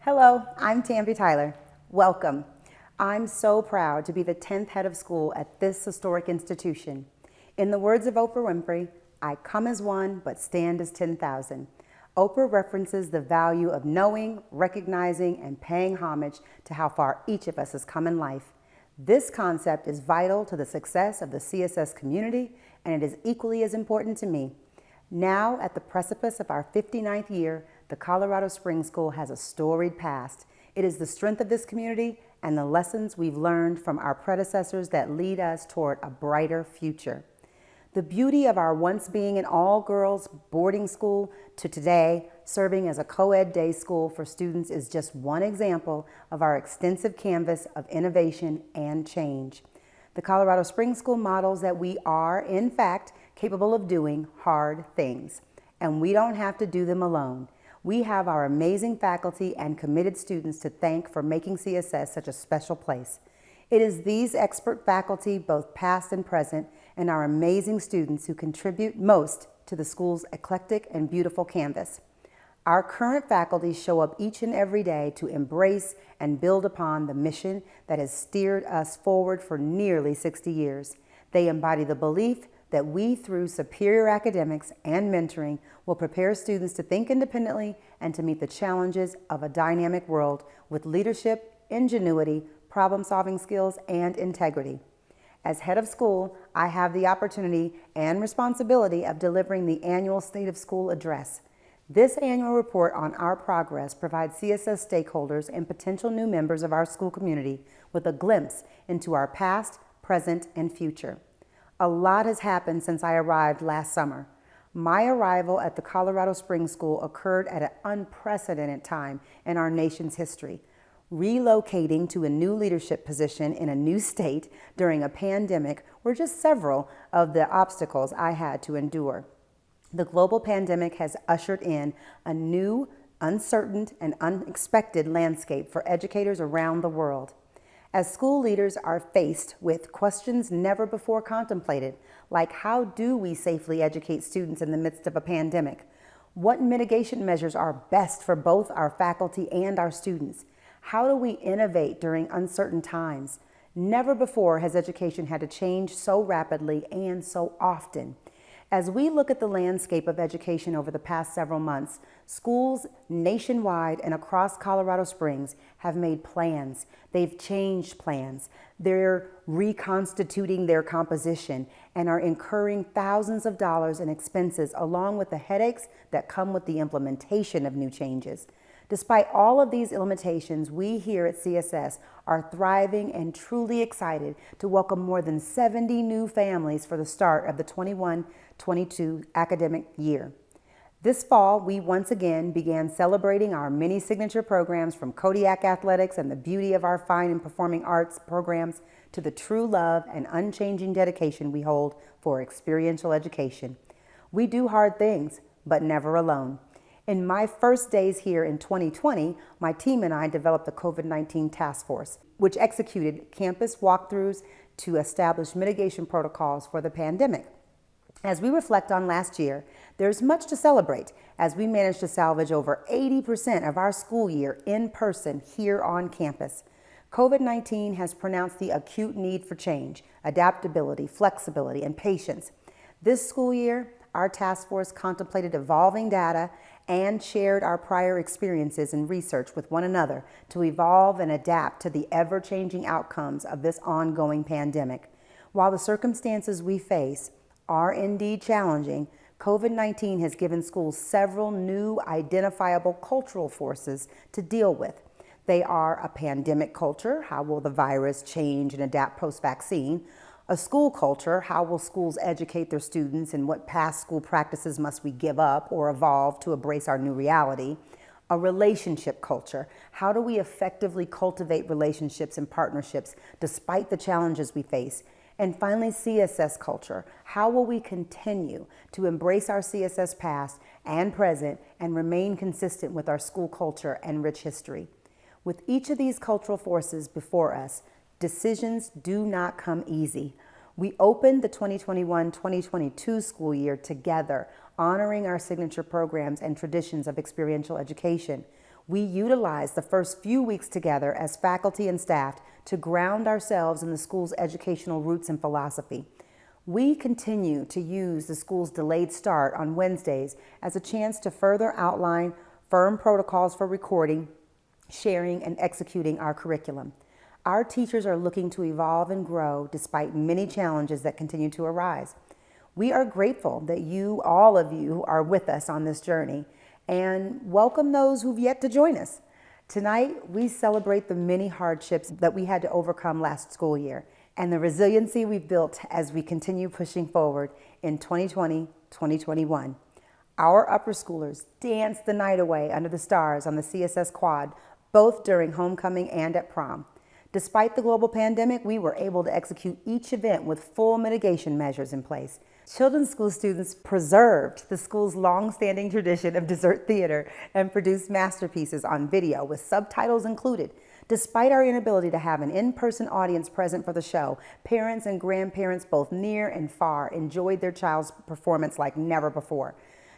Hello, I'm Tambi Tyler. Welcome. I'm so proud to be the 10th head of school at this historic institution. In the words of Oprah Winfrey, I come as one, but stand as 10,000. Oprah references the value of knowing, recognizing, and paying homage to how far each of us has come in life. This concept is vital to the success of the CSS community, and it is equally as important to me. Now, at the precipice of our 59th year, the Colorado Springs School has a storied past. It is the strength of this community and the lessons we've learned from our predecessors that lead us toward a brighter future. The beauty of our once being an all-girls boarding school to today serving as a co-ed day school for students is just one example of our extensive canvas of innovation and change. The Colorado Springs School models that we are, in fact, capable of doing hard things, and we don't have to do them alone. We have our amazing faculty and committed students to thank for making CSS such a special place. It is these expert faculty, both past and present, and our amazing students who contribute most to the school's eclectic and beautiful canvas. Our current faculty show up each and every day to embrace and build upon the mission that has steered us forward for nearly 60 years. They embody the belief that we, through superior academics and mentoring, will prepare students to think independently and to meet the challenges of a dynamic world with leadership, ingenuity, problem-solving skills, and integrity. As head of school, I have the opportunity and responsibility of delivering the annual State of School address. This annual report on our progress provides CSS stakeholders and potential new members of our school community with a glimpse into our past, present, and future. A lot has happened since I arrived last summer. My arrival at the Colorado Springs School occurred at an unprecedented time in our nation's history. Relocating to a new leadership position in a new state during a pandemic were just several of the obstacles I had to endure. The global pandemic has ushered in a new, uncertain, and unexpected landscape for educators around the world. As school leaders are faced with questions never before contemplated, like how do we safely educate students in the midst of a pandemic? What mitigation measures are best for both our faculty and our students? How do we innovate during uncertain times? Never before has education had to change so rapidly and so often. As we look at the landscape of education over the past several months, schools nationwide and across Colorado Springs have made plans. They've changed plans. They're reconstituting their composition and are incurring thousands of dollars in expenses along with the headaches that come with the implementation of new changes. Despite all of these limitations, we here at CSS are thriving and truly excited to welcome more than 70 new families for the start of the 21-22 academic year. This fall, we once again began celebrating our many signature programs from Kodiak Athletics and the beauty of our fine and performing arts programs to the true love and unchanging dedication we hold for experiential education. We do hard things, but never alone. In my first days here in 2020, my team and I developed the COVID-19 task force, which executed campus walkthroughs to establish mitigation protocols for the pandemic. As we reflect on last year, there's much to celebrate as we managed to salvage over 80% of our school year in person here on campus. COVID-19 has pronounced the acute need for change, adaptability, flexibility, and patience. This school year, our task force contemplated evolving data and shared our prior experiences and research with one another to evolve and adapt to the ever-changing outcomes of this ongoing pandemic. While the circumstances we face are indeed challenging, COVID-19 has given schools several new identifiable cultural forces to deal with. They are a pandemic culture, how will the virus change and adapt post-vaccine? A school culture, how will schools educate their students and what past school practices must we give up or evolve to embrace our new reality? A relationship culture, how do we effectively cultivate relationships and partnerships despite the challenges we face? And finally, CSS culture, how will we continue to embrace our CSS past and present and remain consistent with our school culture and rich history? With each of these cultural forces before us, decisions do not come easy. We opened the 2021-2022 school year together, honoring our signature programs and traditions of experiential education. We utilized the first few weeks together as faculty and staff to ground ourselves in the school's educational roots and philosophy. We continue to use the school's delayed start on Wednesdays as a chance to further outline firm protocols for recording, sharing, and executing our curriculum. Our teachers are looking to evolve and grow despite many challenges that continue to arise. We are grateful that all of you, are with us on this journey, and welcome those who've yet to join us. Tonight, we celebrate the many hardships that we had to overcome last school year and the resiliency we've built as we continue pushing forward in 2020-2021. Our upper schoolers danced the night away under the stars on the CSS quad, both during homecoming and at prom. Despite the global pandemic, we were able to execute each event with full mitigation measures in place. Children's school students preserved the school's long-standing tradition of dessert theater and produced masterpieces on video with subtitles included. Despite our inability to have an in-person audience present for the show, parents and grandparents both near and far enjoyed their child's performance like never before.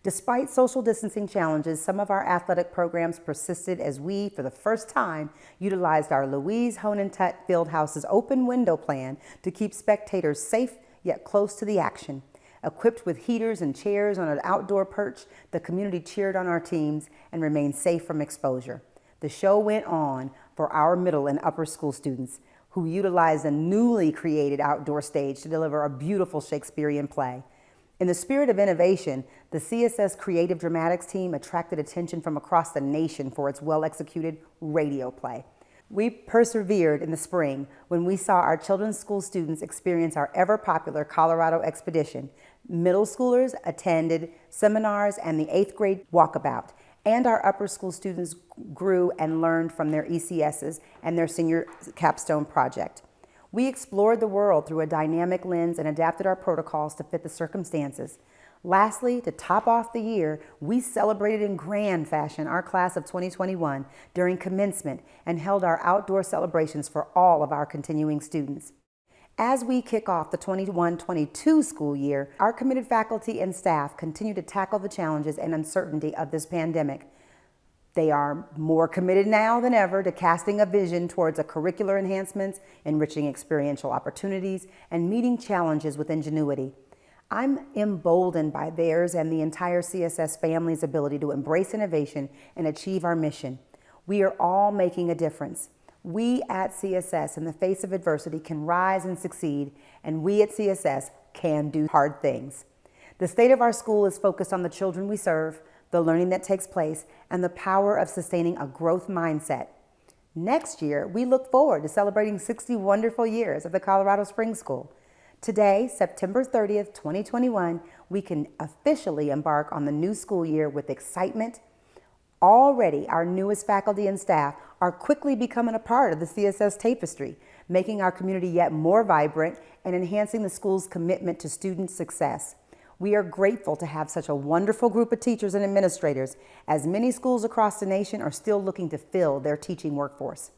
Despite social distancing challenges, some of our athletic programs persisted as we, for the first time, utilized our Louise Honentut Fieldhouse's open window plan to keep spectators safe yet close to the action. Equipped with heaters and chairs on an outdoor perch, the community cheered on our teams and remained safe from exposure. The show went on for our middle and upper school students, who utilized a newly created outdoor stage to deliver a beautiful Shakespearean play. In the spirit of innovation, the CSS Creative Dramatics team attracted attention from across the nation for its well-executed radio play. We persevered in the spring when we saw our children's school students experience our ever-popular Colorado expedition. Middle schoolers attended seminars and the 8th grade walkabout, and our upper school students grew and learned from their ECSs and their senior capstone project. We explored the world through a dynamic lens and adapted our protocols to fit the circumstances. Lastly, to top off the year, we celebrated in grand fashion our class of 2021 during commencement and held our outdoor celebrations for all of our continuing students. As we kick off the 21-22 school year, our committed faculty and staff continue to tackle the challenges and uncertainty of this pandemic. They are more committed now than ever to casting a vision towards curricular enhancements, enriching experiential opportunities, and meeting challenges with ingenuity. I'm emboldened by theirs and the entire CSS family's ability to embrace innovation and achieve our mission. We are all making a difference. We at CSS, in the face of adversity, can rise and succeed, and we at CSS can do hard things. The state of our school is focused on the children we serve, the learning that takes place, and the power of sustaining a growth mindset. Next year, we look forward to celebrating 60 wonderful years of the Colorado Springs School. Today, September 30th, 2021, we can officially embark on the new school year with excitement. Already, our newest faculty and staff are quickly becoming a part of the CSS tapestry, making our community yet more vibrant and enhancing the school's commitment to student success. We are grateful to have such a wonderful group of teachers and administrators, as many schools across the nation are still looking to fill their teaching workforce.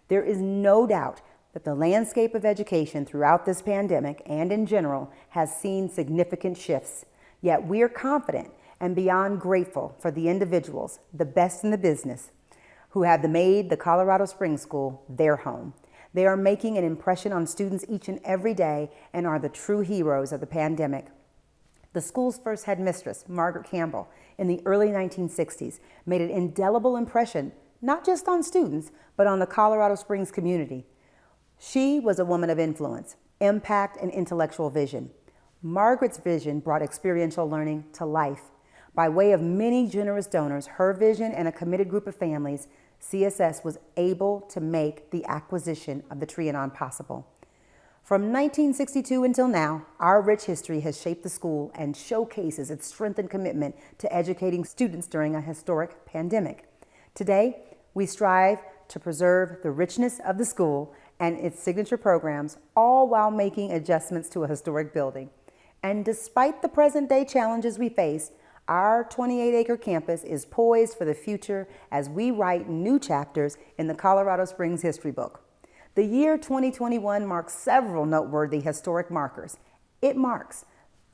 There is no doubt that the landscape of education throughout this pandemic and in general has seen significant shifts, yet we are confident and beyond grateful for the individuals, the best in the business, who have made the Colorado Springs School their home. They are making an impression on students each and every day and are the true heroes of the pandemic. The school's first headmistress, Margaret Campbell, in the early 1960s, made an indelible impression, not just on students, but on the Colorado Springs community. She was a woman of influence, impact, and intellectual vision. Margaret's vision brought experiential learning to life. By way of many generous donors, her vision, and a committed group of families, CSS was able to make the acquisition of the Trianon possible. From 1962 until now, our rich history has shaped the school and showcases its strength and commitment to educating students during a historic pandemic. Today, we strive to preserve the richness of the school and its signature programs, all while making adjustments to a historic building. And despite the present-day challenges we face, our 28-acre campus is poised for the future as we write new chapters in the Colorado Springs history book. The year 2021 marks several noteworthy historic markers. It marks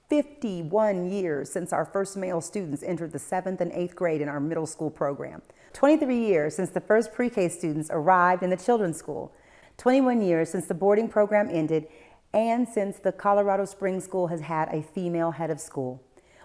51 years since our first male students entered the 7th and 8th grade in our middle school program. 23 years since the first PreK students arrived in the children's school. 21 years since the boarding program ended, and since the Colorado Springs School has had a female head of school.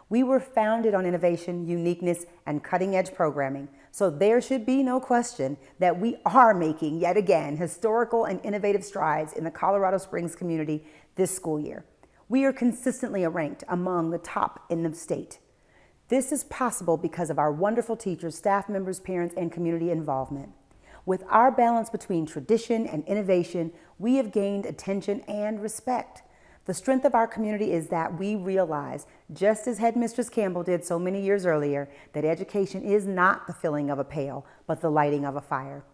We were founded on innovation, uniqueness, and cutting-edge programming, so there should be no question that we are making, yet again, historical and innovative strides in the Colorado Springs community this school year. We are consistently ranked among the top in the state. This is possible because of our wonderful teachers, staff members, parents, and community involvement. With our balance between tradition and innovation, we have gained attention and respect. The strength of our community is that we realize, just as Headmistress Campbell did so many years earlier, that education is not the filling of a pail, but the lighting of a fire.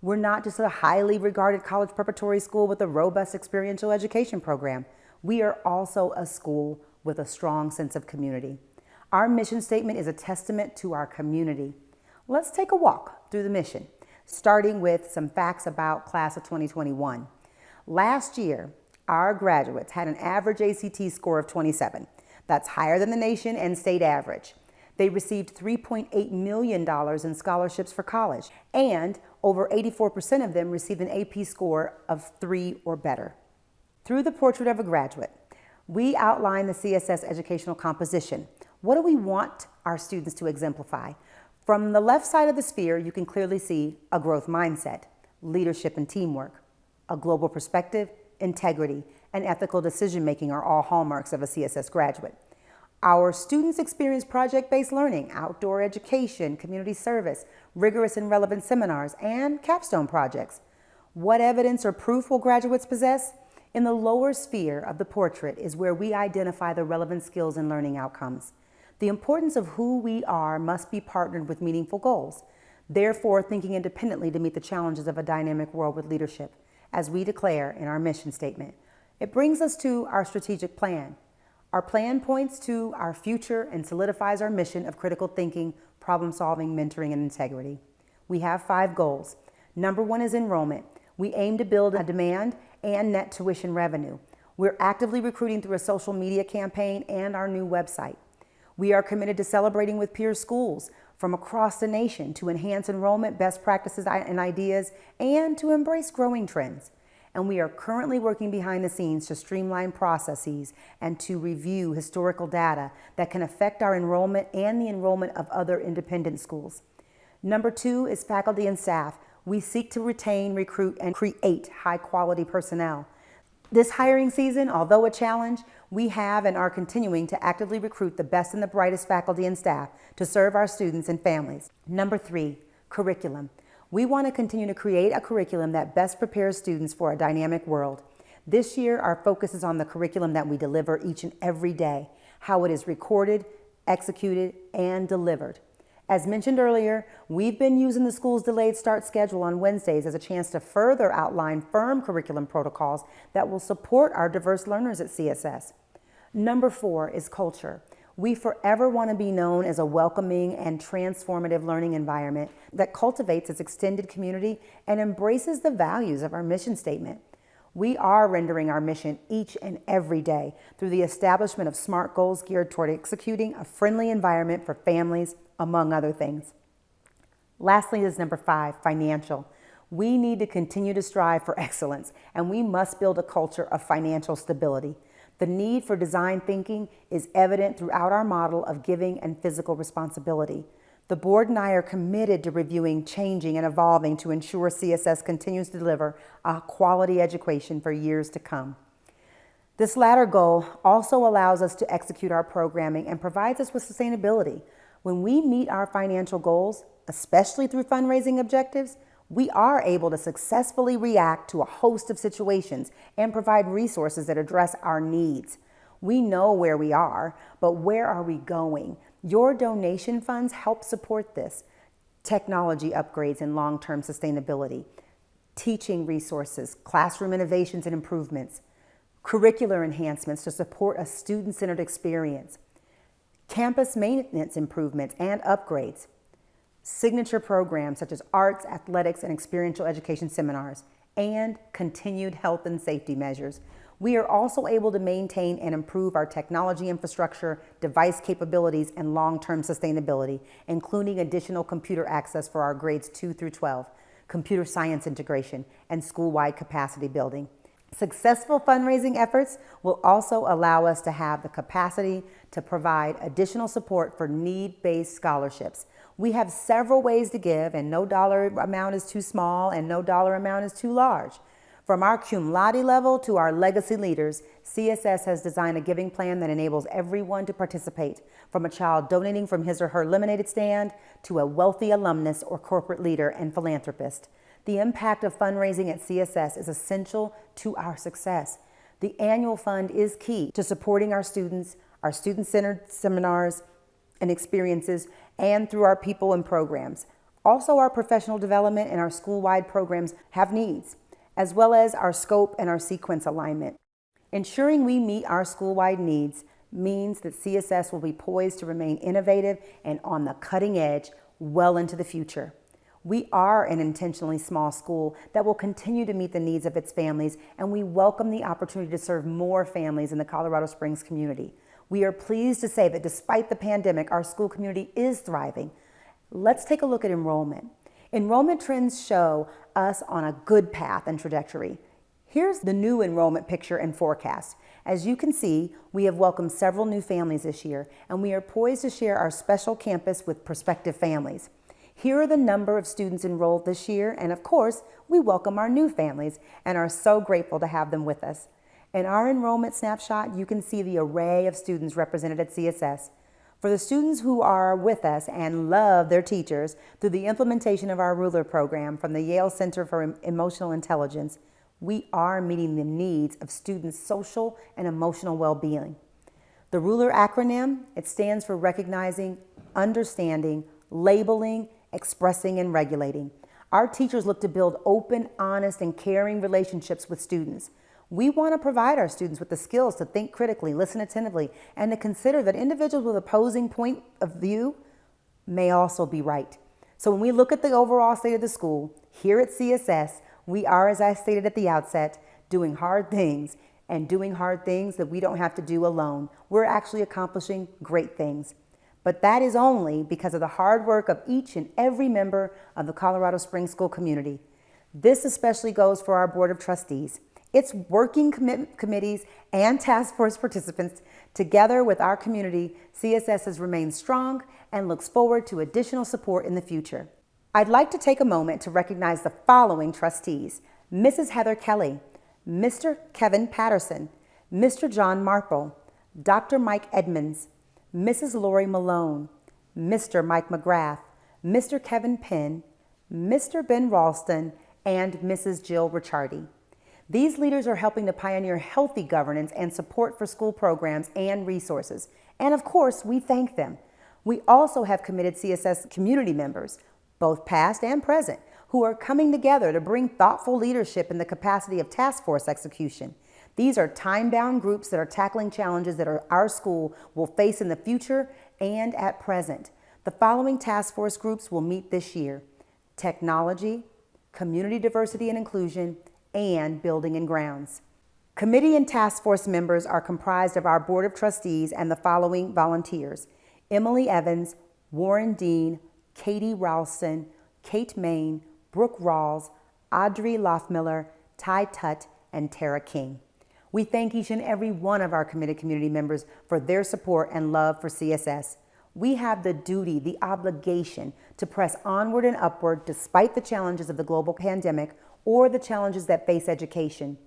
We're not just a highly regarded college preparatory school with a robust experiential education program. We are also a school with a strong sense of community. Our mission statement is a testament to our community. Let's take a walk through the mission, starting with some facts about class of 2021. Last year, our graduates had an average ACT score of 27. That's higher than the nation and state average. They received $3.8 million in scholarships for college, and over 84% of them received an AP score of 3 or better. Through the portrait of a graduate, we outline the CSS educational composition. What do we want our students to exemplify? From the left side of the sphere, you can clearly see a growth mindset, leadership and teamwork, a global perspective, integrity, and ethical decision-making are all hallmarks of a CSS graduate. Our students experience project-based learning, outdoor education, community service, rigorous and relevant seminars, and capstone projects. What evidence or proof will graduates possess? In the lower sphere of the portrait is where we identify the relevant skills and learning outcomes. The importance of who we are must be partnered with meaningful goals, therefore thinking independently to meet the challenges of a dynamic world with leadership, as we declare in our mission statement. It brings us to our strategic plan. Our plan points to our future and solidifies our mission of critical thinking, problem solving, mentoring, and integrity. We have 5 goals. Number 1 is enrollment. We aim to build a demand and net tuition revenue. We're actively recruiting through a social media campaign and our new website. We are committed to celebrating with peer schools from across the nation to enhance enrollment, best practices and ideas, and to embrace growing trends. And we are currently working behind the scenes to streamline processes and to review historical data that can affect our enrollment and the enrollment of other independent schools. Number 2 is faculty and staff. We seek to retain, recruit, and create high-quality personnel. This hiring season, although a challenge, we have and are continuing to actively recruit the best and the brightest faculty and staff to serve our students and families. Number 3, curriculum. We want to continue to create a curriculum that best prepares students for a dynamic world. This year, our focus is on the curriculum that we deliver each and every day, how it is recorded, executed, and delivered. As mentioned earlier, we've been using the school's delayed start schedule on Wednesdays as a chance to further outline firm curriculum protocols that will support our diverse learners at CSS. Number 4 is culture. We forever want to be known as a welcoming and transformative learning environment that cultivates its extended community and embraces the values of our mission statement. We are rendering our mission each and every day through the establishment of SMART goals geared toward executing a friendly environment for families, among other things. Lastly is number 5, financial. We need to continue to strive for excellence, and we must build a culture of financial stability. The need for design thinking is evident throughout our model of giving and physical responsibility. The board and I are committed to reviewing, changing, and evolving to ensure CSS continues to deliver a quality education for years to come. This latter goal also allows us to execute our programming and provides us with sustainability. When we meet our financial goals, especially through fundraising objectives, we are able to successfully react to a host of situations and provide resources that address our needs. We know where we are, but where are we going? Your donation funds help support this. Technology upgrades and long-term sustainability, teaching resources, classroom innovations and improvements, curricular enhancements to support a student-centered experience, campus maintenance improvements and upgrades, signature programs such as arts, athletics, and experiential education seminars, and continued health and safety measures. We are also able to maintain and improve our technology infrastructure, device capabilities, and long-term sustainability, including additional computer access for our grades 2 through 12, computer science integration, and school-wide capacity building. Successful fundraising efforts will also allow us to have the capacity to provide additional support for need-based scholarships. We have several ways to give, and no dollar amount is too small and no dollar amount is too large. From our cum laude level to our legacy leaders, CSS has designed a giving plan that enables everyone to participate, from a child donating from his or her lemonade stand to a wealthy alumnus or corporate leader and philanthropist. The impact of fundraising at CSS is essential to our success. The annual fund is key to supporting our student-centered seminars and experiences, and through our people and programs. Also, our professional development and our school-wide programs have needs, as well as our scope and our sequence alignment. Ensuring we meet our school-wide needs means that CSS will be poised to remain innovative and on the cutting edge well into the future. We are an intentionally small school that will continue to meet the needs of its families, and we welcome the opportunity to serve more families in the Colorado Springs community. We are pleased to say that despite the pandemic, our school community is thriving. Let's take a look at enrollment. Enrollment trends show us on a good path and trajectory. Here's the new enrollment picture and forecast. As you can see, we have welcomed several new families this year, and we are poised to share our special campus with prospective families. Here are the number of students enrolled this year, and of course, we welcome our new families and are so grateful to have them with us. In our enrollment snapshot, you can see the array of students represented at CSS. For the students who are with us and love their teachers through the implementation of our Ruler program from the Yale Center for Emotional Intelligence, we are meeting the needs of students' social and emotional well-being. The Ruler acronym, it stands for recognizing, understanding, labeling, expressing, and regulating. Our teachers look to build open, honest, and caring relationships with students. We want to provide our students with the skills to think critically, listen attentively, and to consider that individuals with opposing point of view may also be right. So when we look at the overall state of the school, here at CSS, we are, as I stated at the outset, doing hard things, and doing hard things that we don't have to do alone. We're actually accomplishing great things. But that is only because of the hard work of each and every member of the Colorado Springs School community. This especially goes for our Board of Trustees. Its working committees and task force participants, together with our community, CSS has remained strong and looks forward to additional support in the future. I'd like to take a moment to recognize the following trustees: Mrs. Heather Kelly, Mr. Kevin Patterson, Mr. John Marple, Dr. Mike Edmonds, Mrs. Lori Malone, Mr. Mike McGrath, Mr. Kevin Penn, Mr. Ben Ralston, and Mrs. Jill Ricciardi. These leaders are helping to pioneer healthy governance and support for school programs and resources. And of course, we thank them. We also have committed CSS community members, both past and present, who are coming together to bring thoughtful leadership in the capacity of task force execution. These are time-bound groups that are tackling challenges that our school will face in the future and at present. The following task force groups will meet this year: technology, community diversity and inclusion, and building and grounds. Committee and task force members are comprised of our Board of Trustees and the following volunteers: Emily Evans, Warren Dean, Katie Ralston, Kate Main, Brooke Rawls, Audrey Lothmiller, Ty Tutt, and Tara King. We thank each and every one of our committed community members for their support and love for CSS. We have the duty, the obligation to press onward and upward despite the challenges of the global pandemic or the challenges that face education.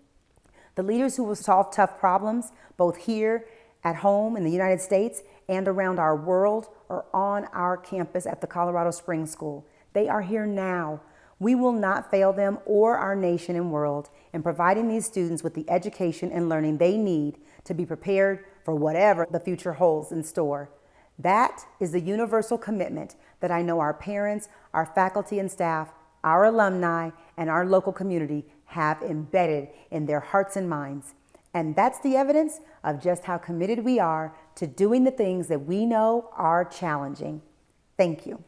The leaders who will solve tough problems, both here at home in the United States and around our world, are on our campus at the Colorado Springs School. They are here now. We will not fail them or our nation and world in providing these students with the education and learning they need to be prepared for whatever the future holds in store. That is the universal commitment that I know our parents, our faculty and staff, our alumni, and our local community have embedded in their hearts and minds. And that's the evidence of just how committed we are to doing the things that we know are challenging. Thank you.